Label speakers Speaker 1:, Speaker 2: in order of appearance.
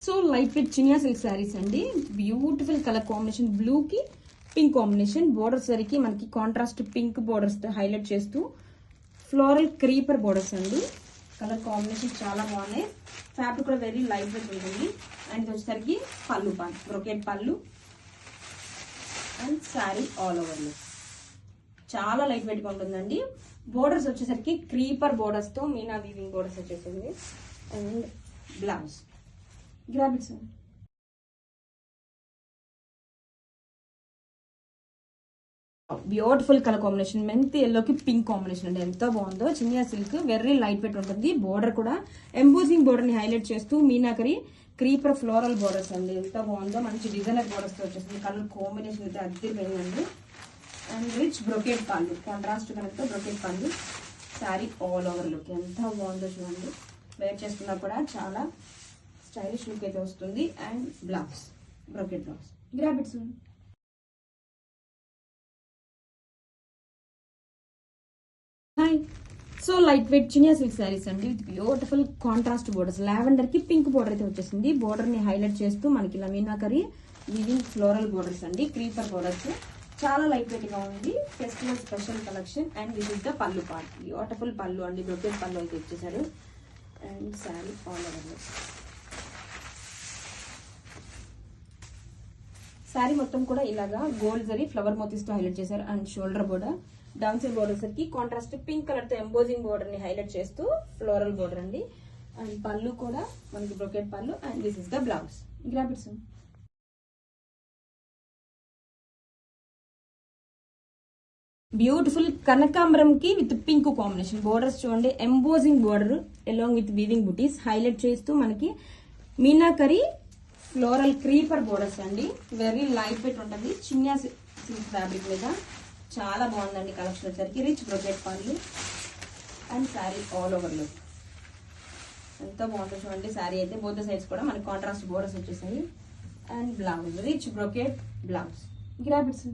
Speaker 1: So light weight Chiniya silk sarees అండి. Beautiful colour combination, blue కి pink combination. Borders సరికి మనకి కాంట్రాస్ట్ పింక్ బోర్డర్స్ హైలైట్ చేస్తూ ఫ్లోరల్ క్రీపర్ బోర్డర్స్ అండి. కలర్ కాంబినేషన్ చాలా బాగున్నాయి. ఫ్యాబ్రిక్ కూడా వెరీ లైట్ వెయిట్ ఉంటుంది. అండ్ వచ్చేసరికి పళ్ళు బ్రొకెట్ పళ్ళు and saree all over look చాలా లైట్ వెయిట్ గా ఉంటుందండి. బోర్డర్స్ వచ్చేసరికి క్రీపర్ బోర్డర్స్ తో మీనా వీవింగ్ బోర్డర్స్ వచ్చేసింది. And blouse grab it sir. Beautiful colour combination, మెంతి ఎల్లోకి పింక్ కాంబినేషన్ అండి. ఎంత బాగుందో. Chiniya silk very light weight ఉంటుంది. బోర్డర్ కూడా ఎంబోజింగ్ బోర్డర్ ని హైలైట్ చేస్తూ మీనాకరి క్రీపర్ ఫ్లోరల్ బోర్డర్స్ అండి. ఎంత బాగుందో. మంచి డిజైనర్ బోర్డర్స్ తో వచ్చేసింది. కలర్ కాంబినేషన్ అయితే అద్దరిపోయిందండి. అండ్ రిచ్ బ్రొకెట్ పళ్ళు, కాంట్రాస్ట్ కనుక బ్రొకెట్ పళ్ళు. శారీ ఆల్ ఓవర్ లుక్ ఎంత బాగుందో చూడండి. వేర్ చేసుకున్నా కూడా చాలా స్టైలిష్ లుక్ అయితే వస్తుంది. And blouse brocade blouse grab it sir. Hi. So light weight Chiniya silk sarees అండి with beautiful contrast borders. Lavender కి పింక్ బోర్డర్ అయితే వచ్చేసింది. బోర్డర్ ని హైలైట్ చేస్తూ మనకి ఇలా మీనాకరి వీవింగ్ ఫ్లోరల్ బోర్డర్స్ అండి. క్రీపర్ బోర్డర్స్ చాలా లైట్ వెయిట్ గా ఉంది. Festival special collection. And this is the pallu part. Beautiful pallu అండి. బ్రొకెట్ పళ్ళు అయితే ఇచ్చేసారు. And saree all over. Saree మొత్తం కూడా ఇలాగా గోల్డ్ జరీ ఫ్లవర్ మోతీస్ తో హైలైట్ చేశారు. And shoulder border, down side border సరికి కాంట్రాస్ట్ పింక్ కలర్ తో ఎంబోజింగ్ బోర్డర్ ని హైలైట్ చేస్తూ ఫ్లోరల్ బోర్డర్ అండి. అండ్ పళ్ళు కూడా మనకి బ్రొకెట్ పళ్ళు. And this is the blouse grab it. Beautiful కనకాంబరం కి విత్ పింక్ కాంబినేషన్. బోర్డర్స్ చూడండి, embossing border along with weaving buttis highlight చేస్తూ మనకి మీనాకరి ఫ్లోరల్ క్రీపర్ బోర్డర్స్ అండి. వెరీ లైట్ వెయిట్ ఉంటుంది. చినియా సిల్క్ ఫ్యాబ్రిక్ మీద చాలా బాగుందండి. కలెక్షన్ వచ్చేసరికి రిచ్ బ్రొకెట్ పళ్ళు and saree all over look ఎంతో బాగుంటుంది చూడండి. శారీ అయితే బోత్ సైడ్స్ కూడా మనకి కాంట్రాస్ట్ బోర్డర్స్ వచ్చేసాయి. And blouse rich brocade blouse grab it.